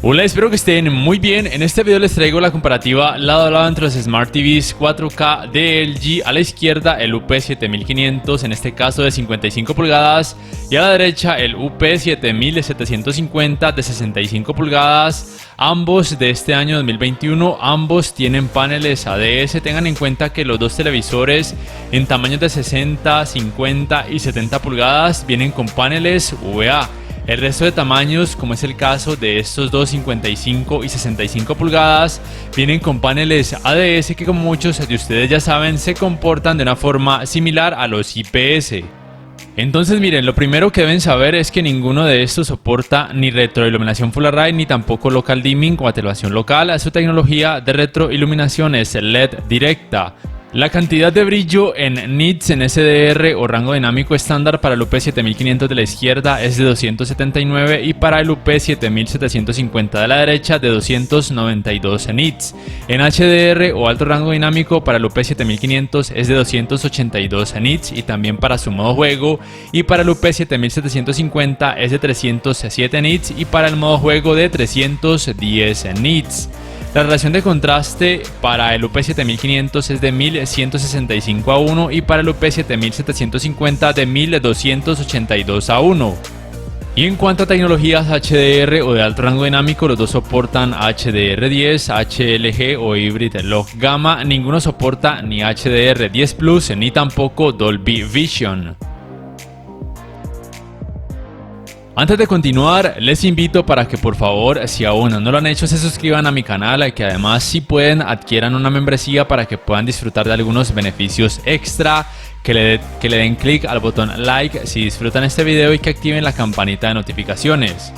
Hola, espero que estén muy bien. En este video les traigo la comparativa lado a lado entre los Smart TVs 4K de LG. A la izquierda el UP7500, en este caso de 55 pulgadas, y a la derecha el UP7750 de 65 pulgadas. Ambos de este año 2021, ambos tienen paneles ADS. Tengan en cuenta que los dos televisores en tamaños de 60, 50 y 70 pulgadas vienen con paneles VA. El resto de tamaños, como es el caso de estos dos 55 y 65 pulgadas, vienen con paneles ADS que, como muchos de ustedes ya saben, se comportan de una forma similar a los IPS. Entonces miren, lo primero que deben saber es que ninguno de estos soporta ni retroiluminación Full Array ni tampoco local dimming o atenuación local. Su tecnología de retroiluminación es LED directa. La cantidad de brillo en nits en SDR o rango dinámico estándar para el UP7500 de la izquierda es de 279 y para el UP7750 de la derecha de 292 nits. En HDR o alto rango dinámico para el UP7500 es de 282 nits y también para su modo juego, y para el UP7750 es de 307 nits y para el modo juego de 310 nits. La relación de contraste para el UP7500 es de 1165:1 y para el UP7750 de 1282:1. Y en cuanto a tecnologías HDR o de alto rango dinámico, los dos soportan HDR10, HLG o Hybrid Log Gamma. Ninguno soporta ni HDR10 Plus ni tampoco Dolby Vision. Antes de continuar, les invito para que por favor, si aún no lo han hecho, se suscriban a mi canal y que además, si pueden, adquieran una membresía para que puedan disfrutar de algunos beneficios extra, que le den clic al botón like si disfrutan este video y que activen la campanita de notificaciones.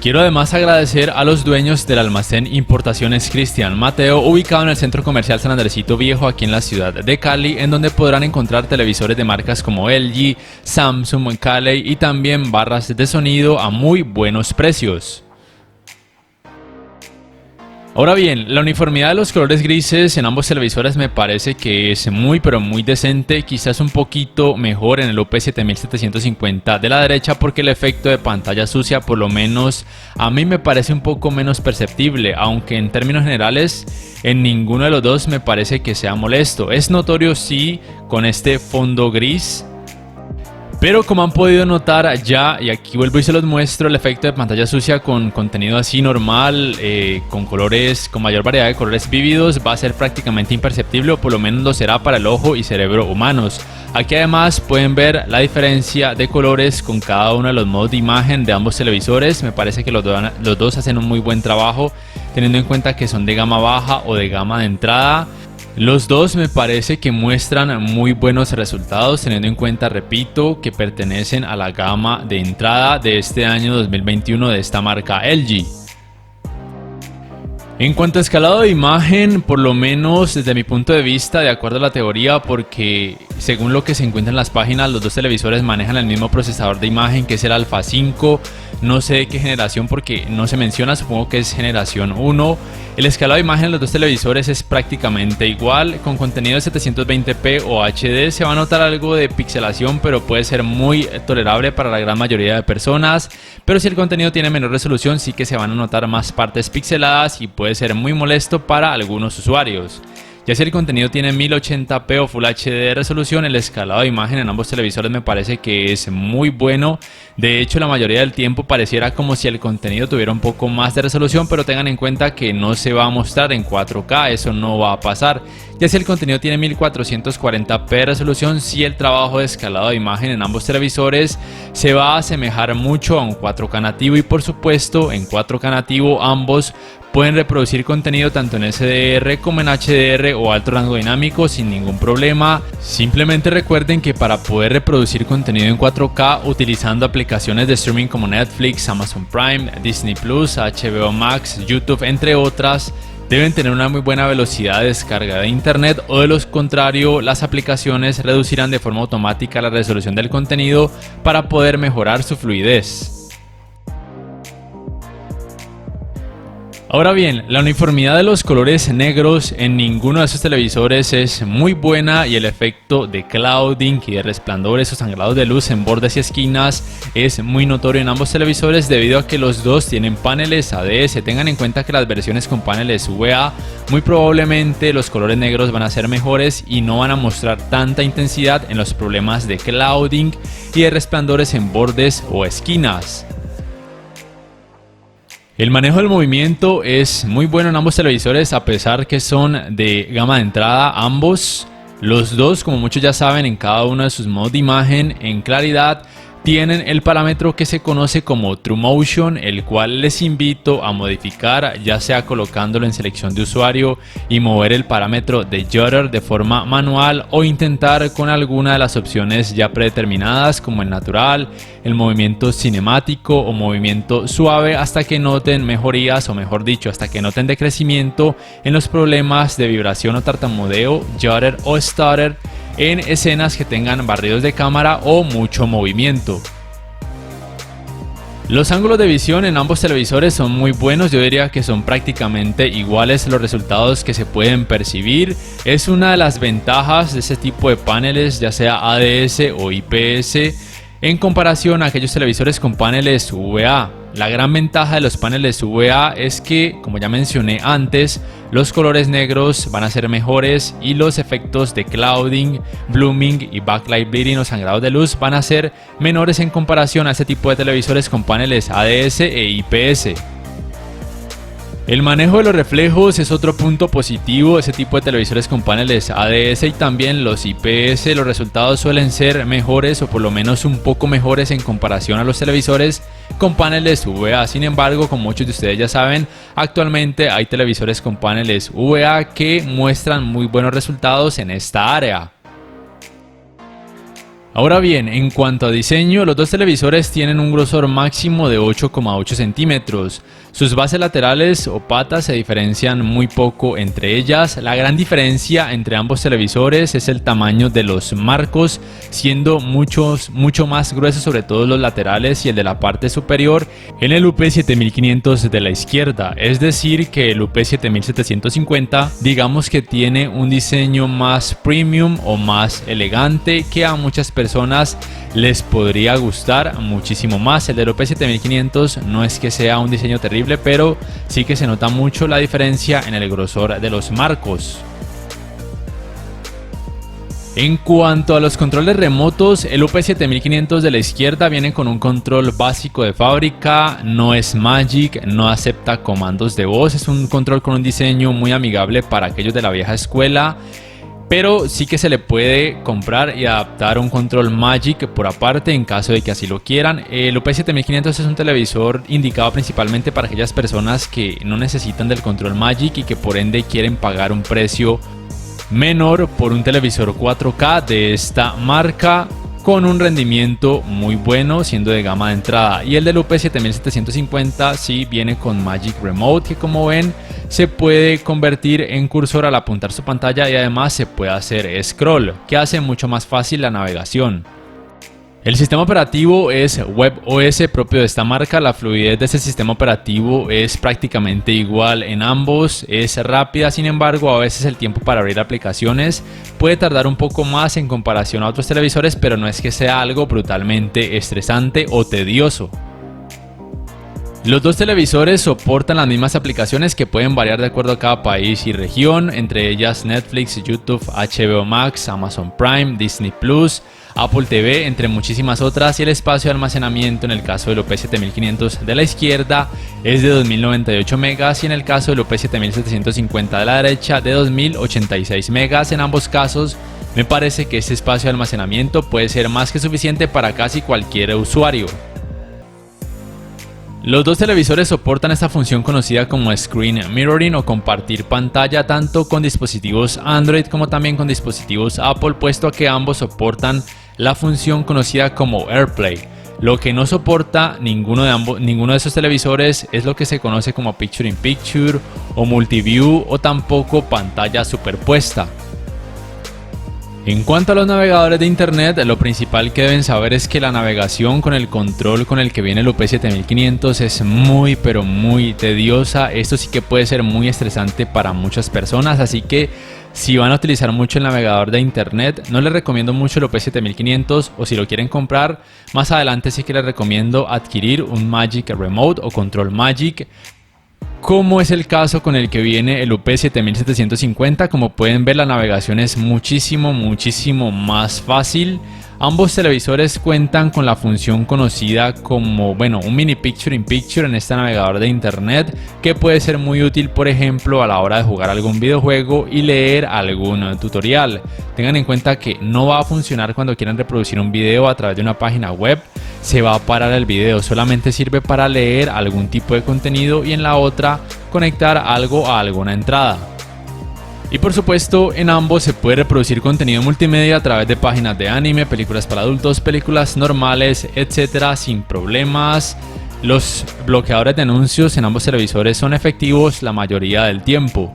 Quiero además agradecer a los dueños del almacén Importaciones Cristian Mateo, ubicado en el Centro Comercial San Andresito Viejo, aquí en la ciudad de Cali, en donde podrán encontrar televisores de marcas como LG, Samsung, Caley y también barras de sonido a muy buenos precios. Ahora bien, la uniformidad de los colores grises en ambos televisores me parece que es muy pero muy decente, quizás un poquito mejor en el UP7750 de la derecha, porque el efecto de pantalla sucia por lo menos a mí me parece un poco menos perceptible, aunque en términos generales en ninguno de los dos me parece que sea molesto. Es notorio sí con este fondo gris, pero como han podido notar ya, y aquí vuelvo y se los muestro, el efecto de pantalla sucia con contenido así normal, con colores, con mayor variedad de colores vívidos, va a ser prácticamente imperceptible, o por lo menos lo será para el ojo y cerebro humanos. Aquí además pueden ver la diferencia de colores con cada uno de los modos de imagen de ambos televisores. Me parece que los dos hacen un muy buen trabajo, teniendo en cuenta que son de gama baja o de gama de entrada. Los dos me parece que muestran muy buenos resultados, teniendo en cuenta, repito, que pertenecen a la gama de entrada de este año 2021 de esta marca LG. En cuanto a escalado de imagen, por lo menos desde mi punto de vista, de acuerdo a la teoría, porque según lo que se encuentra en las páginas, los dos televisores manejan el mismo procesador de imagen, que es el Alpha 5, no sé de qué generación porque no se menciona, supongo que es generación 1. El escalado de imagen de los dos televisores es prácticamente igual, con contenido de 720p o HD. Se va a notar algo de pixelación, pero puede ser muy tolerable para la gran mayoría de personas. Pero si el contenido tiene menor resolución, sí que se van a notar más partes pixeladas y puede ser muy molesto para algunos usuarios. Ya si el contenido tiene 1080p o Full HD de resolución, el escalado de imagen en ambos televisores me parece que es muy bueno. De hecho, la mayoría del tiempo pareciera como si el contenido tuviera un poco más de resolución, pero tengan en cuenta que no se va a mostrar en 4K, eso no va a pasar. Ya si el contenido tiene 1440p de resolución, sí, el trabajo de escalado de imagen en ambos televisores se va a asemejar mucho a un 4K nativo, y por supuesto en 4K nativo ambos pueden reproducir contenido tanto en SDR como en HDR o alto rango dinámico sin ningún problema. Simplemente recuerden que para poder reproducir contenido en 4K utilizando aplicaciones de streaming como Netflix, Amazon Prime, Disney Plus, HBO Max, YouTube, entre otras, deben tener una muy buena velocidad de descarga de internet, o de lo contrario las aplicaciones reducirán de forma automática la resolución del contenido para poder mejorar su fluidez. Ahora bien, la uniformidad de los colores negros en ninguno de esos televisores es muy buena y el efecto de clouding y de resplandores o sangrados de luz en bordes y esquinas es muy notorio en ambos televisores debido a que los dos tienen paneles ADS. Tengan en cuenta que las versiones con paneles VA muy probablemente los colores negros van a ser mejores y no van a mostrar tanta intensidad en los problemas de clouding y de resplandores en bordes o esquinas. El manejo del movimiento es muy bueno en ambos televisores a pesar que son de gama de entrada ambos. Los dos, como muchos ya saben, en cada uno de sus modos de imagen, en claridad, tienen el parámetro que se conoce como TrueMotion, el cual les invito a modificar, ya sea colocándolo en selección de usuario y mover el parámetro de Shutter de forma manual o intentar con alguna de las opciones ya predeterminadas como el natural, el movimiento cinemático o movimiento suave hasta que noten mejorías o mejor dicho hasta que noten decrecimiento en los problemas de vibración o tartamudeo, Shutter o Stutter en escenas que tengan barridos de cámara o mucho movimiento. Los ángulos de visión en ambos televisores son muy buenos, yo diría que son prácticamente iguales los resultados que se pueden percibir. Es una de las ventajas de este tipo de paneles, ya sea ADS o IPS, en comparación a aquellos televisores con paneles VA. La gran ventaja de los paneles VA es que, como ya mencioné antes, los colores negros van a ser mejores y los efectos de clouding, blooming y backlight bleeding o sangrados de luz van a ser menores en comparación a este tipo de televisores con paneles ADS e IPS. El manejo de los reflejos es otro punto positivo de ese tipo de televisores con paneles ADS y también los IPS. Los resultados suelen ser mejores o por lo menos un poco mejores en comparación a los televisores con paneles VA. Sin embargo, como muchos de ustedes ya saben, actualmente hay televisores con paneles VA que muestran muy buenos resultados en esta área. Ahora bien, en cuanto a diseño, los dos televisores tienen un grosor máximo de 8,8 centímetros. Sus bases laterales o patas se diferencian muy poco entre ellas. La gran diferencia entre ambos televisores es el tamaño de los marcos, siendo mucho más gruesos, sobre todo los laterales y el de la parte superior, en el UP7500 de la izquierda. Es decir, que el UP7750, digamos que tiene un diseño más premium o más elegante que a muchas personas les podría gustar muchísimo más. El del UP7500 no es que sea un diseño terrible, pero sí que se nota mucho la diferencia en el grosor de los marcos. En cuanto a los controles remotos, el UP7500 de la izquierda viene con un control básico de fábrica, no es Magic, no acepta comandos de voz, es un control con un diseño muy amigable para aquellos de la vieja escuela. Pero sí que se le puede comprar y adaptar un control Magic por aparte en caso de que así lo quieran. El UP7500 es un televisor indicado principalmente para aquellas personas que no necesitan del control Magic y que por ende quieren pagar un precio menor por un televisor 4K de esta marca con un rendimiento muy bueno siendo de gama de entrada. Y el del UP7750 sí viene con Magic Remote, que como ven se puede convertir en cursor al apuntar su pantalla y además se puede hacer scroll, que hace mucho más fácil la navegación. El sistema operativo es WebOS propio de esta marca. La fluidez de este sistema operativo es prácticamente igual en ambos, es rápida, sin embargo a veces el tiempo para abrir aplicaciones puede tardar un poco más en comparación a otros televisores, pero no es que sea algo brutalmente estresante o tedioso. Los dos televisores soportan las mismas aplicaciones que pueden variar de acuerdo a cada país y región, entre ellas Netflix, YouTube, HBO Max, Amazon Prime, Disney Plus, Apple TV, entre muchísimas otras, y el espacio de almacenamiento en el caso del UP7500 de la izquierda es de 2098 megas y en el caso del UP7750 de la derecha de 2086 megas. En ambos casos me parece que este espacio de almacenamiento puede ser más que suficiente para casi cualquier usuario. Los dos televisores soportan esta función conocida como Screen Mirroring o compartir pantalla tanto con dispositivos Android como también con dispositivos Apple, puesto a que ambos soportan la función conocida como AirPlay. Lo que no soporta ninguno de esos televisores es lo que se conoce como Picture in Picture o Multiview o tampoco pantalla superpuesta. En cuanto a los navegadores de internet, lo principal que deben saber es que la navegación con el control con el que viene el UP7500 es muy pero muy tediosa. Esto sí que puede ser muy estresante para muchas personas, así que si van a utilizar mucho el navegador de internet, no les recomiendo mucho el UP7500, o si lo quieren comprar, más adelante sí que les recomiendo adquirir un Magic Remote o Control Magic, como es el caso con el que viene el UP7750. Como pueden ver, la navegación es muchísimo más fácil. Ambos televisores cuentan con la función conocida como, un mini picture in picture en este navegador de internet, que puede ser muy útil, por ejemplo, a la hora de jugar algún videojuego y leer algún tutorial. Tengan en cuenta que no va a funcionar cuando quieran reproducir un video a través de una página web. Se va a parar el video, solamente sirve para leer algún tipo de contenido y en la otra conectar algo a alguna entrada. Y por supuesto, en ambos se puede reproducir contenido multimedia a través de páginas de anime, películas para adultos, películas normales, etcétera, sin problemas. Los bloqueadores de anuncios en ambos televisores son efectivos la mayoría del tiempo.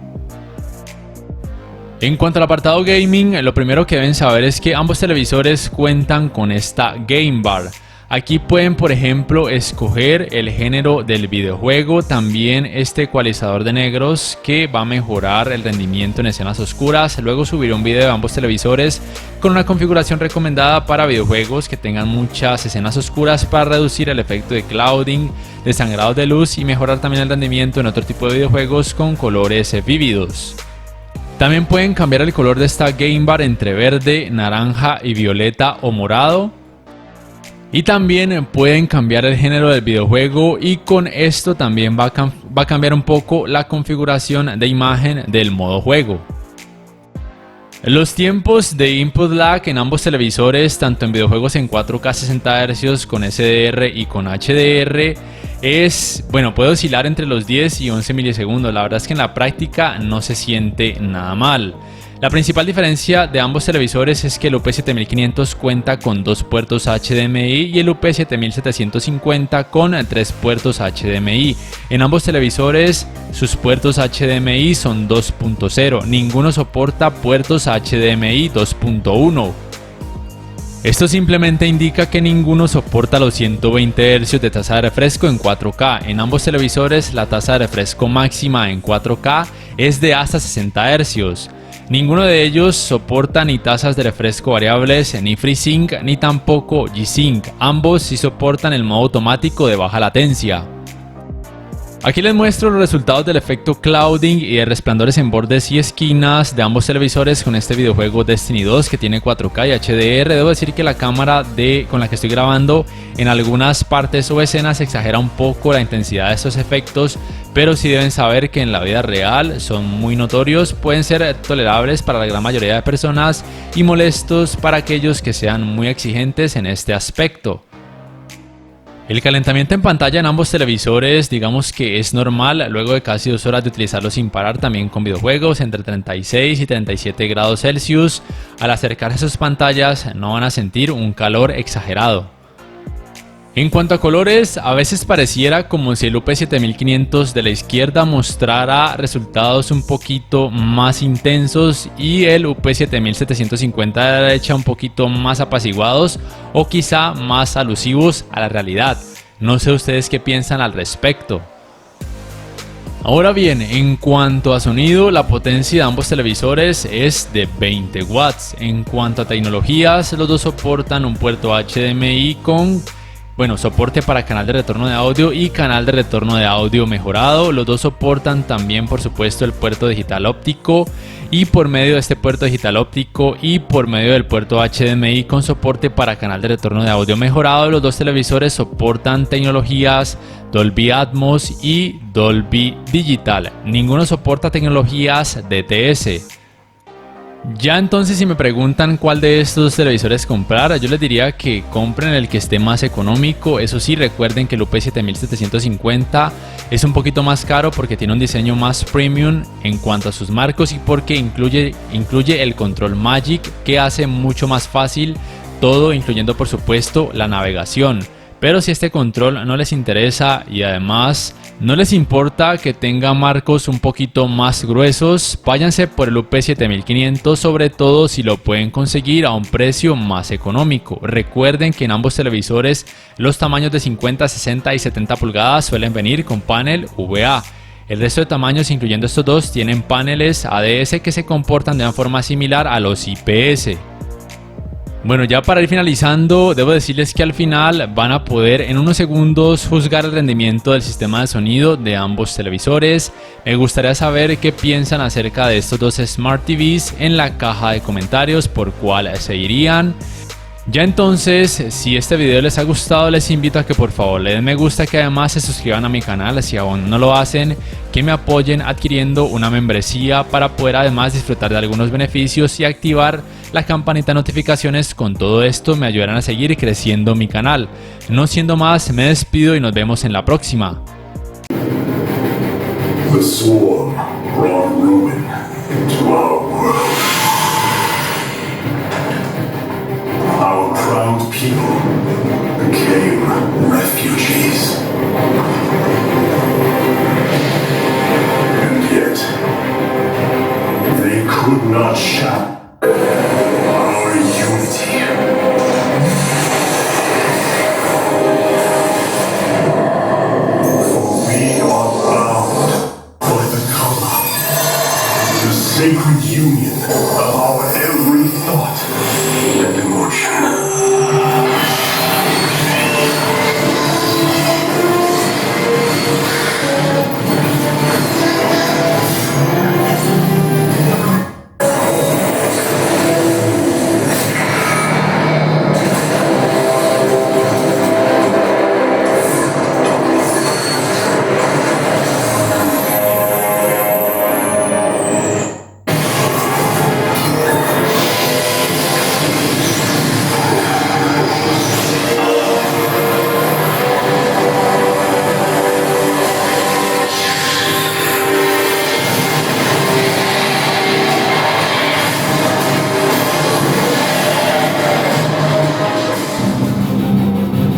En cuanto al apartado gaming, lo primero que deben saber es que ambos televisores cuentan con esta Game Bar. Aquí pueden, por ejemplo, escoger el género del videojuego, también este ecualizador de negros que va a mejorar el rendimiento en escenas oscuras. Luego subiré un video de ambos televisores con una configuración recomendada para videojuegos que tengan muchas escenas oscuras, para reducir el efecto de clouding, de sangrado de luz, y mejorar también el rendimiento en otro tipo de videojuegos con colores vívidos. También pueden cambiar el color de esta Game Bar entre verde, naranja y violeta o morado. Y también pueden cambiar el género del videojuego, y con esto también va a cambiar un poco la configuración de imagen del modo juego. Los tiempos de input lag en ambos televisores, tanto en videojuegos en 4K 60 Hz con SDR y con HDR, puede oscilar entre los 10 y 11 milisegundos. La verdad es que en la práctica no se siente nada mal. La principal diferencia de ambos televisores es que el UP7500 cuenta con 2 puertos HDMI y el UP7750 con 3 puertos HDMI. En ambos televisores sus puertos HDMI son 2.0, ninguno soporta puertos HDMI 2.1. Esto simplemente indica que ninguno soporta los 120 Hz de tasa de refresco en 4K. En ambos televisores la tasa de refresco máxima en 4K es de hasta 60 Hz. Ninguno de ellos soporta ni tasas de refresco variables, ni FreeSync, ni tampoco G-Sync. Ambos sí soportan el modo automático de baja latencia. Aquí les muestro los resultados del efecto clouding y de resplandores en bordes y esquinas de ambos televisores con este videojuego Destiny 2 que tiene 4K y HDR. Debo decir que la cámara con la que estoy grabando en algunas partes o escenas exagera un poco la intensidad de estos efectos, pero sí deben saber que en la vida real son muy notorios, pueden ser tolerables para la gran mayoría de personas y molestos para aquellos que sean muy exigentes en este aspecto. El calentamiento en pantalla en ambos televisores digamos que es normal luego de casi 2 horas de utilizarlo sin parar, también con videojuegos entre 36 y 37 grados Celsius. Al acercarse a sus pantallas no van a sentir un calor exagerado. En cuanto a colores, a veces pareciera como si el UP7500 de la izquierda mostrara resultados un poquito más intensos y el UP7750 de la derecha un poquito más apaciguados o quizá más alusivos a la realidad. No sé ustedes qué piensan al respecto. Ahora bien, en cuanto a sonido, la potencia de ambos televisores es de 20 watts. En cuanto a tecnologías, los dos soportan un puerto HDMI con soporte para canal de retorno de audio y canal de retorno de audio mejorado. Los dos soportan también, por supuesto, el puerto digital óptico, y por medio de este puerto digital óptico y por medio del puerto HDMI con soporte para canal de retorno de audio mejorado, los dos televisores soportan tecnologías Dolby Atmos y Dolby Digital. Ninguno soporta tecnologías DTS. Ya entonces, si me preguntan cuál de estos dos televisores comprar, yo les diría que compren el que esté más económico. Eso sí, recuerden que el UP7750 es un poquito más caro porque tiene un diseño más premium en cuanto a sus marcos y porque incluye el control Magic, que hace mucho más fácil todo, incluyendo por supuesto la navegación. Pero si este control no les interesa y además no les importa que tenga marcos un poquito más gruesos, váyanse por el UP7500, sobre todo si lo pueden conseguir a un precio más económico. Recuerden que en ambos televisores los tamaños de 50, 60 y 70 pulgadas suelen venir con panel VA. El resto de tamaños, incluyendo estos dos, tienen paneles ADS que se comportan de una forma similar a los IPS. Bueno, ya para ir finalizando, debo decirles que al final van a poder en unos segundos juzgar el rendimiento del sistema de sonido de ambos televisores. Me gustaría saber qué piensan acerca de estos dos Smart TVs en la caja de comentarios, por cuál se irían. Ya entonces, si este video les ha gustado, les invito a que por favor le den me gusta, que además se suscriban a mi canal si aún no lo hacen, que me apoyen adquiriendo una membresía para poder además disfrutar de algunos beneficios y activar la campanita de notificaciones. Con todo esto me ayudarán a seguir creciendo mi canal. No siendo más, me despido y nos vemos en la próxima. The swarm brought ruin to our world. Our proud people became refugees. And yet, they could not shatter our unity. For we are bound by the color, the sacred union of our every thought and emotion.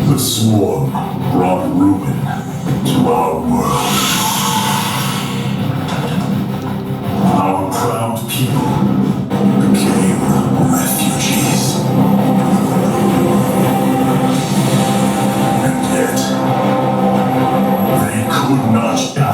The swarm brought ruin to our world. Our proud people became refugees. And yet, they could not shatter